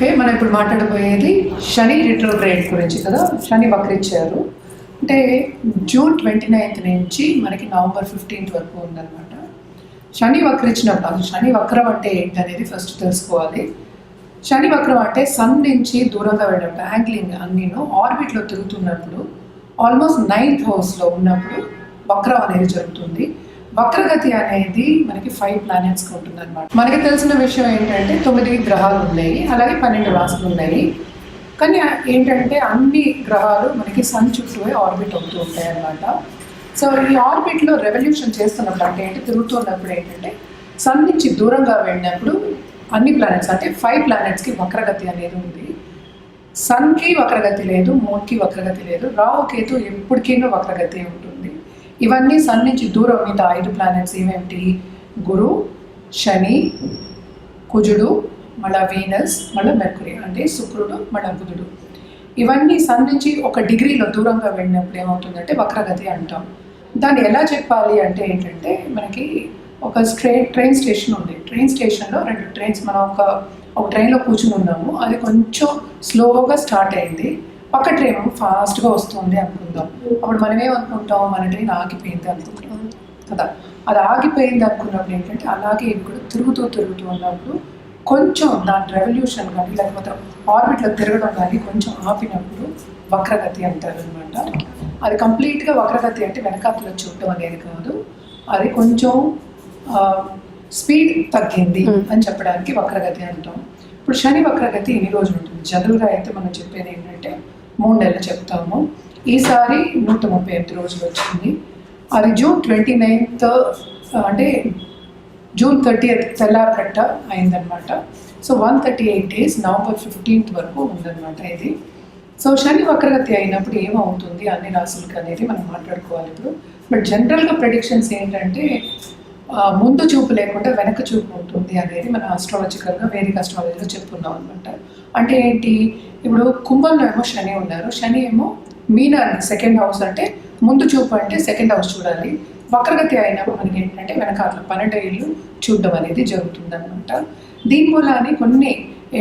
Okay, మనం ఇప్పుడు మాట్లాడబోయేది శని retrograde గురించి కదా. శని వక్రించారు అంటే జూన్ 29th నుంచి మనకి నవంబర్ 15th వరకు ఉందన్నమాట. శని వక్రించినప్పుడు అసలు శని వక్రం అంటే ఏంటనేది ఫస్ట్ తెలుసుకోవాలి. శని వక్రం అంటే సన్ నుంచి దూరంగా వెళ్ళినప్పుడు యాంగ్లింగ్ అన్నీను ఆర్బిట్లో తిరుగుతున్నప్పుడు ఆల్మోస్ట్ 9th హౌస్లో ఉన్నప్పుడు వక్రం అనేది జరుగుతుంది. వక్రగతి అనేది మనకి 5 ప్లానెట్స్కి ఉంటుంది అనమాట. మనకి తెలిసిన విషయం ఏంటంటే 9 గ్రహాలు ఉన్నాయి, అలాగే 12 రాశులు ఉన్నాయి. కానీ ఏంటంటే అన్ని గ్రహాలు మనకి సన్ చుట్టూ ఆర్బిట్ అవుతూ ఉంటాయి అన్నమాట. సో ఈ ఆర్బిట్లో రెవల్యూషన్ చేస్తున్నప్పుడు అంటే ఏంటి, తిరుగుతున్నప్పుడు ఏంటంటే సన్ నుంచి దూరంగా వెళ్ళినప్పుడు అన్ని ప్లానెట్స్ అంటే 5 ప్లానెట్స్కి వక్రగతి అనేది ఉంది. సన్కి వక్రగతి లేదు, మూన్కి వక్రగతి లేదు, రాహుకేతు ఎప్పటికైనా వక్రగతి ఉంటుంది. ఇవన్నీ సన్ నుంచి దూరం మిగతా 5 ప్లానెట్స్ ఏమేమిటి, గురు, శని, కుజుడు, మళ్ళీ వీనస్, మళ్ళీ మెర్కురీ అంటే శుక్రుడు, మళ్ళీ బుధుడు. ఇవన్నీ సన్ నుంచి 1 డిగ్రీలో దూరంగా వెళ్ళినప్పుడు ఏమవుతుందంటే వక్రగతి అంటాం. దాన్ని ఎలా చెప్పాలి అంటే ఏంటంటే మనకి ఒక ట్రైన్ స్టేషన్ ఉంది. ట్రైన్ స్టేషన్లో 2 ట్రైన్స్ మనం ఒక ట్రైన్లో కూర్చుని ఉన్నాము. అది కొంచెం స్లోగా స్టార్ట్ అయింది, పక్క ట్రైన్ ఫాస్ట్గా వస్తుంది అనుకుందాం. అప్పుడు మనం ఏమనుకుంటాం, మన ట్రైన్ ఆగిపోయింది అనుకుంటాం కదా. అది ఆగిపోయింది అనుకున్నప్పుడు ఏంటంటే అలాగే ఇవి కూడా తిరుగుతూ ఉన్నప్పుడు కొంచెం దాని రెవల్యూషన్ కానీ లేకపోతే ఆర్బిట్లో తిరగడం కానీ కొంచెం ఆపినప్పుడు వక్రగతి అంటారు అనమాట. అది కంప్లీట్గా వక్రగతి అంటే వెనకాతలో చూడటం అనేది కాదు, అది కొంచెం స్పీడ్ తగ్గింది అని చెప్పడానికి వక్రగతి అంటాం. ఇప్పుడు శని వక్రగతి ఎన్ని రోజులు ఉంటుంది? జనరల్గా అయితే మనం చెప్పేది ఏంటంటే 3 నెలలు చెప్తాము. ఈసారి 138 రోజులు వచ్చింది. అది జూన్ 29th అంటే జూన్ 30th తెల్లారకట్ట అయిందనమాట. సో 138 days నవంబర్ 15th వరకు ఉందన్నమాట ఇది. సో శని వక్రగతి అయినప్పుడు ఏమవుతుంది అన్ని రాశులకి అనేది మనం మాట్లాడుకోవాలి ఇప్పుడు. బట్ జనరల్గా ప్రెడిక్షన్స్ ఏంటంటే ముందు చూపు లేకుండా వెనక చూపు ఉంటుంది అనేది మన ఆస్ట్రాలజికల్గా వేదిక ఆస్ట్రాలజీలో చెప్పుకున్నాం అనమాట. అంటే ఏంటి, ఇప్పుడు కుంభంలో ఏమో శని ఉన్నారు, శని ఏమో మీనాన్ని 2nd హౌస్ అంటే ముందు చూపు అంటే 2nd హౌస్ చూడాలి. వక్రగతి అయినప్పుడు మనకి ఏంటంటే వెనకాల 12 ఏళ్ళు చూడడం అనేది జరుగుతుంది అనమాట. దీని మూలాన్ని కొన్ని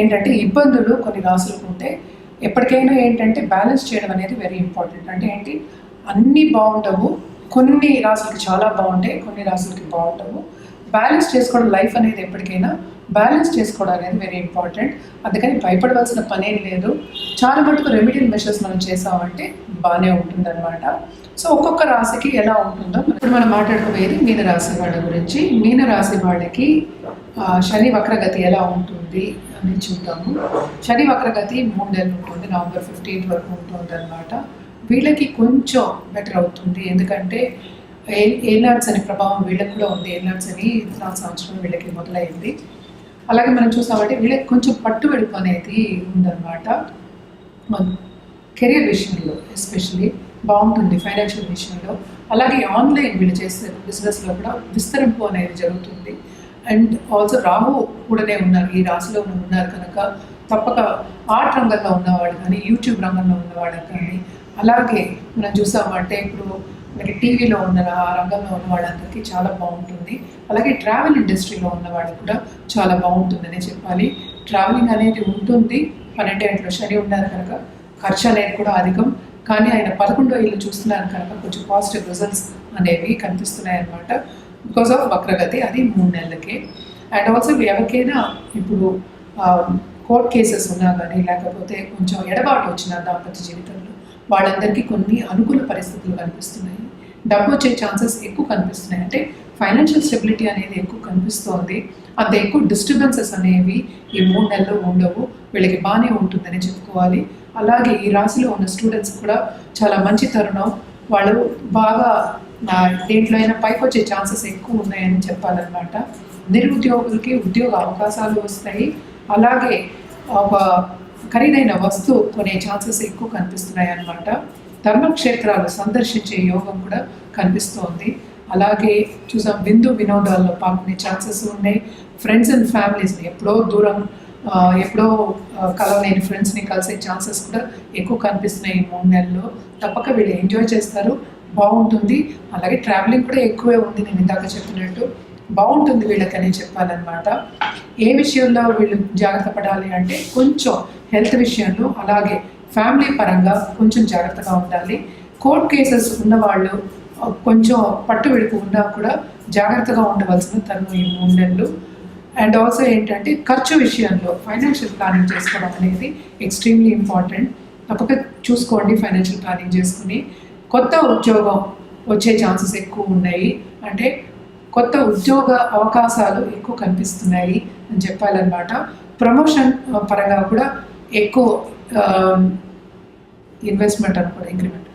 ఏంటంటే ఇబ్బందులు కొన్ని రాసులకు ఉంటే ఎప్పటికైనా ఏంటంటే బ్యాలెన్స్ చేయడం అనేది వెరీ ఇంపార్టెంట్. అంటే ఏంటి, అన్నీ బాగుండవు, కొన్ని రాసులకి చాలా బాగుంటాయి, కొన్ని రాసులకి బాగుండవు. బ్యాలెన్స్ చేసుకోవడం లైఫ్ అనేది ఎప్పటికైనా బ్యాలెన్స్ చేసుకోవడం అనేది వెరీ ఇంపార్టెంట్. అందుకని భయపడవలసిన పనేం లేదు. చాలా మటుకు రెమెడియల్ మెషర్స్ మనం చేసామంటే బాగానే ఉంటుందన్నమాట. సో ఒక్కొక్క రాశికి ఎలా ఉంటుందో ఇప్పుడు మనం మాట్లాడుకునేది మీన రాశి వాళ్ళ గురించి. మీన రాశి వాళ్ళకి శని వక్రగతి ఎలా ఉంటుంది అని చూద్దాము. శని వక్రగతి 3 నెలలు ఉంటుంది, నవంబర్ 15th వరకు ఉంటుంది అనమాట. వీళ్ళకి కొంచెం బెటర్ అవుతుంది, ఎందుకంటే ఏనాడ్స్ అనే ప్రభావం వీళ్ళకి కూడా ఉంది. ఏనాడ్స్ అని 4 సంవత్సరం వీళ్ళకి మొదలైంది. అలాగే మనం చూసామంటే వీళ్ళకి కొంచెం పట్టుబెడుపు అనేది ఉందన్నమాట. మన కెరీర్ విషయంలో ఎస్పెషల్లీ బాగుంటుంది, ఫైనాన్షియల్ విషయంలో. అలాగే ఆన్లైన్ వీళ్ళు చేసే బిజినెస్లో కూడా విస్తరింపు అనేది జరుగుతుంది. అండ్ ఆల్సో రాహు కూడానే ఉన్నారు, ఈ రాశిలో ఉన్నారు కనుక తప్పక ఆర్ట్ రంగంలో ఉన్నవాళ్ళు కానీ యూట్యూబ్ రంగంలో ఉన్నవాళ్ళు కానీ, అలాగే మనం చూసామంటే ఇప్పుడు మనకి టీవీలో ఉన్న ఆ రంగంలో ఉన్న వాళ్ళందరికీ చాలా బాగుంటుంది. అలాగే ట్రావెల్ ఇండస్ట్రీలో ఉన్న వాళ్ళకి కూడా చాలా బాగుంటుందనే చెప్పాలి. ట్రావెలింగ్ అనేది ఉంటుంది, 12 ఇంట్లో శని ఉన్నారు కనుక ఖర్చు అనేది కూడా అధికం. కానీ ఆయన 11వ ఇల్లు చూస్తున్నారు కనుక కొంచెం పాజిటివ్ రిజల్ట్స్ అనేవి కనిపిస్తున్నాయి అన్నమాట, బికాస్ ఆఫ్ వక్రగతి. అది 3 నెలలకే. అండ్ ఆల్సో ఎవరికైనా ఇప్పుడు కోర్ట్ కేసెస్ ఉన్నా కానీ లేకపోతే కొంచెం ఎడబాటు వచ్చిన దాంపత్య జీవితంలో వాళ్ళందరికీ కొన్ని అనుకూల పరిస్థితులు కనిపిస్తున్నాయి. డబ్బు వచ్చే ఛాన్సెస్ ఎక్కువ కనిపిస్తున్నాయి. అంటే ఫైనాన్షియల్ స్టెబిలిటీ అనేది ఎక్కువ కనిపిస్తోంది. అంత ఎక్కువ డిస్టర్బెన్సెస్ అనేవి ఈ 3 నెలలు ఉండవు, వీళ్ళకి బాగానే ఉంటుందని చెప్పుకోవాలి. అలాగే ఈ రాశిలో ఉన్న స్టూడెంట్స్ కూడా చాలా మంచి తరుణం. వాళ్ళు బాగా దేంట్లో అయినా పైకి వచ్చే ఛాన్సెస్ ఎక్కువ ఉన్నాయని చెప్పాలన్నమాట. నిరుద్యోగులకి ఉద్యోగ అవకాశాలు వస్తాయి. అలాగే ఒక ఖరీదైన వస్తువు కొనే ఛాన్సెస్ ఎక్కువ కనిపిస్తున్నాయి అన్నమాట. ధర్మక్షేత్రాలు సందర్శించే యోగం కూడా కనిపిస్తోంది. అలాగే చూసాం విందు వినోదాల్లో పాల్గొనే ఛాన్సెస్ ఉన్నాయి. ఫ్రెండ్స్ అండ్ ఫ్యామిలీస్ని ఎప్పుడో కలవలేని ఫ్రెండ్స్ని కలిసే ఛాన్సెస్ కూడా ఎక్కువ కనిపిస్తున్నాయి ఈ 3 నెలల్లో. తప్పక వీళ్ళు ఎంజాయ్ చేస్తారు, బాగుంటుంది. అలాగే ట్రావెలింగ్ కూడా ఎక్కువే ఉంది, నేను ఇందాక చెప్పినట్టు. బాగుంటుంది వీళ్ళకని చెప్పాలన్నమాట. ఏ విషయంలో వీళ్ళు జాగ్రత్త పడాలి అంటే కొంచెం హెల్త్ విషయంలో, అలాగే ఫ్యామిలీ పరంగా కొంచెం జాగ్రత్తగా ఉండాలి. కోర్ట్ కేసెస్ ఉన్నవాళ్ళు కొంచెం పట్టు విడుపు ఉన్నా కూడా జాగ్రత్తగా ఉండవలసిన తరుణం ఈ 3 నెలలు. అండ్ ఆల్సో ఏంటంటే ఖర్చు విషయంలో ఫైనాన్షియల్ ప్లానింగ్ చేసుకోవడం అనేది ఎక్స్ట్రీమ్లీ ఇంపార్టెంట్. తప్పక చూసుకోండి ఫైనాన్షియల్ ప్లానింగ్ చేసుకుని. కొత్త ఉద్యోగం వచ్చే ఛాన్సెస్ ఎక్కువ ఉన్నాయి, అంటే కొత్త ఉద్యోగ అవకాశాలు ఎక్కువ కనిపిస్తున్నాయి అని చెప్పాలన్నమాట. ప్రమోషన్ పరంగా కూడా ఎక్కువ ఇన్వెస్ట్మెంట్ అనుకోండి, ఇంక్రిమెంట్,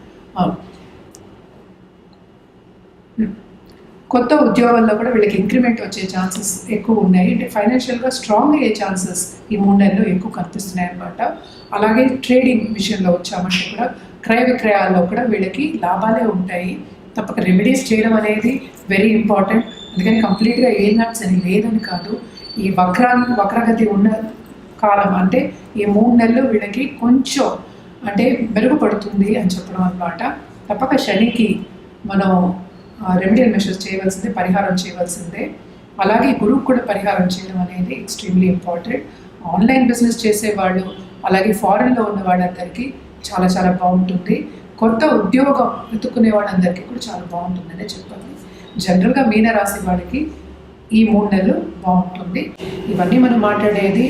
కొత్త ఉద్యోగాల్లో కూడా వీళ్ళకి ఇంక్రిమెంట్ వచ్చే ఛాన్సెస్ ఎక్కువ ఉన్నాయి. అంటే ఫైనాన్షియల్గా స్ట్రాంగ్ అయ్యే ఛాన్సెస్ ఈ 3 నెలల్లో ఎక్కువ కనిపిస్తున్నాయి అన్నమాట. అలాగే ట్రేడింగ్ విషయంలో వచ్చామంటే కూడా క్రయ విక్రయాల్లో కూడా వీళ్ళకి లాభాలే ఉంటాయి. తప్పక రెమెడీస్ చేయడం అనేది వెరీ ఇంపార్టెంట్. అందుకని కంప్లీట్గా ఏ నట్స్ అని లేదని కాదు, ఈ వక్రగతి ఉన్న కాలం అంటే ఈ 3 నెలలు వీళ్ళకి కొంచెం అంటే మెరుగుపడుతుంది అని చెప్పడం అన్నమాట. తప్పక శనికి మనం రెమెడియల్ మెషర్స్ చేయవలసిందే, పరిహారం చేయవలసిందే. అలాగే గురువు కూడా పరిహారం చేయడం అనేది ఎక్స్ట్రీమ్లీ ఇంపార్టెంట్. ఆన్లైన్ బిజినెస్ చేసేవాళ్ళు, అలాగే ఫారెన్లో ఉన్న వాళ్ళందరికీ చాలా చాలా బాగుంటుంది. కొత్త ఉద్యోగం వెతుక్కునే వాళ్ళందరికీ కూడా చాలా బాగుంటుందనే చెప్పాలి. జనరల్గా మీనరాశి వాళ్ళకి ఈ 3 నెలలు బాగుంటుంది. ఇవన్నీ మనం మాట్లాడేది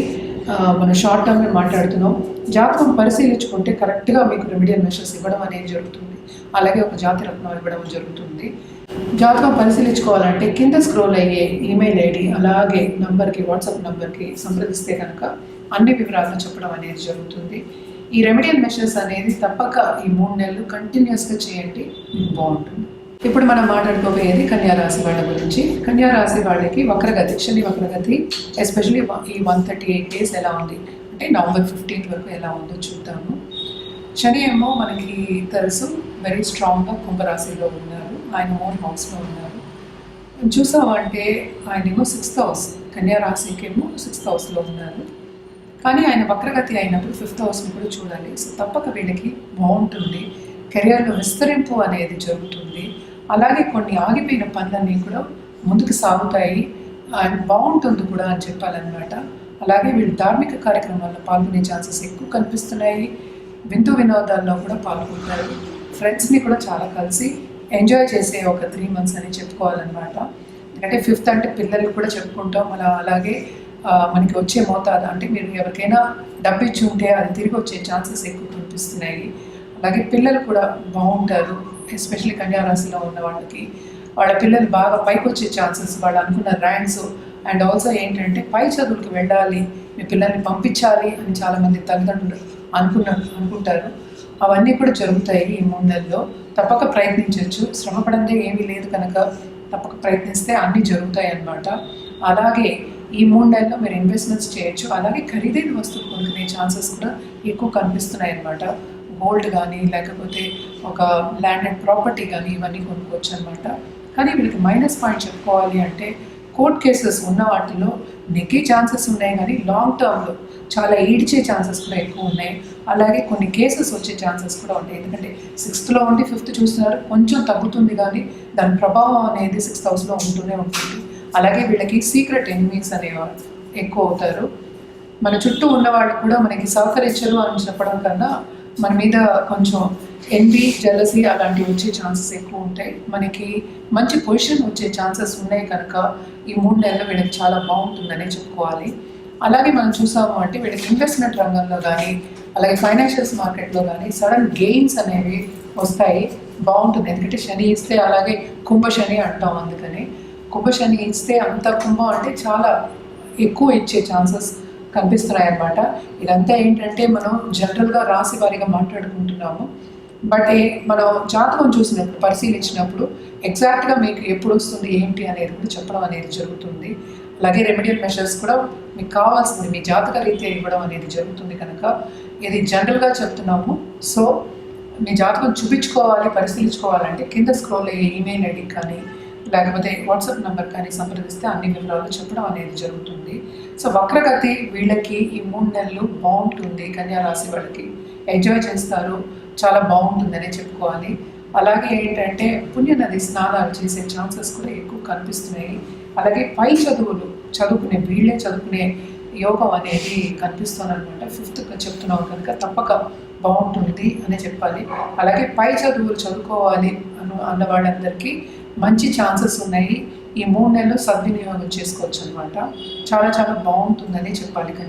మన షార్ట్ టర్మ్లో మాట్లాడుతున్నాం. జాతకం పరిశీలించుకుంటే కరెక్ట్గా మీకు రెమెడియల్ మెషర్స్ ఇవ్వడం అనేది జరుగుతుంది. అలాగే ఒక జాతి రత్నం ఇవ్వడం జరుగుతుంది. జాతకం పరిశీలించుకోవాలంటే కింద స్క్రోల్ అయ్యే ఈమెయిల్ ఐడి, అలాగే నంబర్కి, వాట్సాప్ నంబర్కి సంప్రదిస్తే కనుక అన్ని వివరాలను చెప్పడం అనేది జరుగుతుంది. ఈ రెమెడియల్ మెషర్స్ అనేది తప్పక ఈ 3 నెలలు కంటిన్యూస్గా చేయండి, మీకు బాగుంటుంది. ఇప్పుడు మనం మాట్లాడుకోబోయేది కన్యారాశి వాళ్ళ గురించి. కన్యారాశి వాళ్ళకి వక్రగతి, శని వక్రగతి ఎస్పెషలీ ఈ 138 డేస్ ఎలా ఉంది అంటే నవంబర్ 15 వరకు ఎలా ఉందో చూద్దాము. శని ఏమో మనకి తెలుసు వెరీ స్ట్రాంగ్గా కుంభరాశిలో ఉన్నారు, ఆయన ఓన్ హౌస్లో ఉన్నారు. చూసామంటే ఆయనేమో 6th హౌస్, కన్యారాశికేమో 6th హౌస్లో ఉన్నారు. కానీ ఆయన వక్రగతి అయినప్పుడు 5th హౌస్ని కూడా చూడాలి. సో తప్పక వీళ్ళకి బాగుంటుంది, కెరియర్లో విస్తరింపు అనేది జరుగుతుంది. అలాగే కొన్ని ఆగిపోయిన పనులన్నీ కూడా ముందుకు సాగుతాయి అండ్ బాగుంటుంది కూడా అని చెప్పాలన్నమాట. అలాగే వీళ్ళు ధార్మిక కార్యక్రమాల్లో పాల్గొనే ఛాన్సెస్ ఎక్కువ కనిపిస్తున్నాయి. విందు వినోదాల్లో కూడా పాల్గొంటారు. ఫ్రెండ్స్ని కూడా చాలా కలిసి ఎంజాయ్ చేసే ఒక 3 months అని చెప్పుకోవాలన్నమాట. ఎందుకంటే 5th అంటే పిల్లలు కూడా చెప్పుకుంటాం. అలాగే మనకి వచ్చే మోతాదు అంటే మీరు ఎవరికైనా డబ్బు ఇచ్చి ఉంటే అది తిరిగి వచ్చే ఛాన్సెస్ ఎక్కువ కనిపిస్తున్నాయి. అలాగే పిల్లలు కూడా బాగుంటారు, ఎస్పెషల్లీ కన్యారాశిలో ఉన్న వాళ్ళకి. వాళ్ళ పిల్లలు బాగా పైకి వచ్చే ఛాన్సెస్, వాళ్ళు అనుకున్న ర్యాంక్స్ అండ్ ఆల్సో ఏంటంటే పై చదువులకు వెళ్ళాలి, మీ పిల్లల్ని పంపించాలి అని చాలామంది తల్లిదండ్రులు అనుకుంటారు. అవన్నీ కూడా జరుగుతాయి ఈ 3 నెలల్లో. తప్పక ప్రయత్నించవచ్చు, శ్రమపడందే ఏమీ లేదు కనుక తప్పక ప్రయత్నిస్తే అన్నీ జరుగుతాయి అన్నమాట. అలాగే ఈ 3 నెలల్లో మీరు ఇన్వెస్ట్మెంట్స్ చేయొచ్చు. అలాగే ఖరీదైన వస్తువులు కొనుక్కునే ఛాన్సెస్ కూడా ఎక్కువ కనిపిస్తున్నాయి అన్నమాట. గోల్డ్ కానీ లేకపోతే ఒక ల్యాండ్ అండ్ ప్రాపర్టీ కానీ ఇవన్నీ కొనుక్కోవచ్చు అనమాట. కానీ వీళ్ళకి మైనస్ పాయింట్ చెప్పుకోవాలి అంటే కోర్ట్ కేసెస్ ఉన్న వాటిలో నెగ్గే ఛాన్సెస్ ఉన్నాయి, కానీ లాంగ్ టర్మ్లో చాలా ఈడ్చే ఛాన్సెస్ కూడా ఎక్కువ ఉన్నాయి. అలాగే కొన్ని కేసెస్ వచ్చే ఛాన్సెస్ కూడా ఉంటాయి. ఎందుకంటే 6th ఉండి 5th చూస్తున్నారు, కొంచెం తగ్గుతుంది కానీ దాని ప్రభావం అనేది 6th హౌస్లో ఉంటూనే ఉంటుంది. అలాగే వీళ్ళకి సీక్రెట్ ఎనిమీస్ అనేవారు ఎక్కువ అవుతారు. మన చుట్టూ ఉన్నవాళ్ళు కూడా మనకి సహకరించరు అని చెప్పడం కన్నా మన మీద కొంచెం ఎన్వీ, జెలసీ అలాంటివి వచ్చే ఛాన్సెస్ ఎక్కువ ఉంటాయి. మనకి మంచి పొజిషన్ వచ్చే ఛాన్సెస్ ఉన్నాయి కనుక ఈ 3 నెలలు వీళ్ళకి చాలా బాగుంటుందనే చెప్పుకోవాలి. అలాగే మనం చూసాము అంటే వీళ్ళకి ఇన్వెస్ట్మెంట్ రంగంలో కానీ అలాగే ఫైనాన్షియల్స్ మార్కెట్లో కానీ సడన్ గెయిన్స్ అనేవి వస్తాయి, బాగుంటుంది. ఎందుకంటే శని ఇస్తే, అలాగే కుంభ శని అంటాం, అందుకని కుంభ శని ఇస్తే అంత కుంభం అంటే చాలా ఎక్కువ ఇచ్చే ఛాన్సెస్ కనిపిస్తున్నాయి అన్నమాట. ఇదంతా ఏంటంటే మనం జనరల్గా రాశి వారీగా మాట్లాడుకుంటున్నాము. బట్ మనం జాతకం చూసినప్పుడు, పరిశీలించినప్పుడు ఎగ్జాక్ట్గా మీకు ఎప్పుడు వస్తుంది ఏంటి అనేది కూడా చెప్పడం అనేది జరుగుతుంది. అలాగే రెమెడియల్ మెషర్స్ కూడా మీకు కావాల్సింది మీ జాతక రీత్యా ఇవ్వడం అనేది జరుగుతుంది కనుక ఇది జనరల్గా చెప్తున్నాము. సో మీ జాతకం చూపించుకోవాలి, పరిశీలించుకోవాలంటే కింద స్క్రోల్ అయ్యే ఈమెయిల్ ఐడి కానీ లేకపోతే వాట్సాప్ నెంబర్ కానీ సంప్రదిస్తే అన్ని వివరాలు చెప్పడం అనేది జరుగుతుంది. సో వక్రగతి వీళ్ళకి ఈ 3 నెలలు బాగుంటుంది. కన్యారాశి వాళ్ళకి ఎంజాయ్ చేస్తారు, చాలా బాగుంటుందనే చెప్పుకోవాలి. అలాగే ఏంటంటే పుణ్యనది స్నానాలు చేసే ఛాన్సెస్ కూడా ఎక్కువ కనిపిస్తున్నాయి అలాగే పై చదువులు వీళ్ళే చదువుకునే యోగం అనేది కనిపిస్తుంది అనమాట. 5th చెప్తున్నాం కనుక తప్పక బాగుంటుంది అనే చెప్పాలి. అలాగే పై చదువులు చదువుకోవాలి అన్న వాళ్ళందరికీ మంచి ఛాన్సెస్ ఉన్నాయి. ఈ 3 నెలలు సద్వినియోగం చేసుకోవచ్చు అనమాట. చాలా చాలా బాగుంటుందని చెప్పాలి.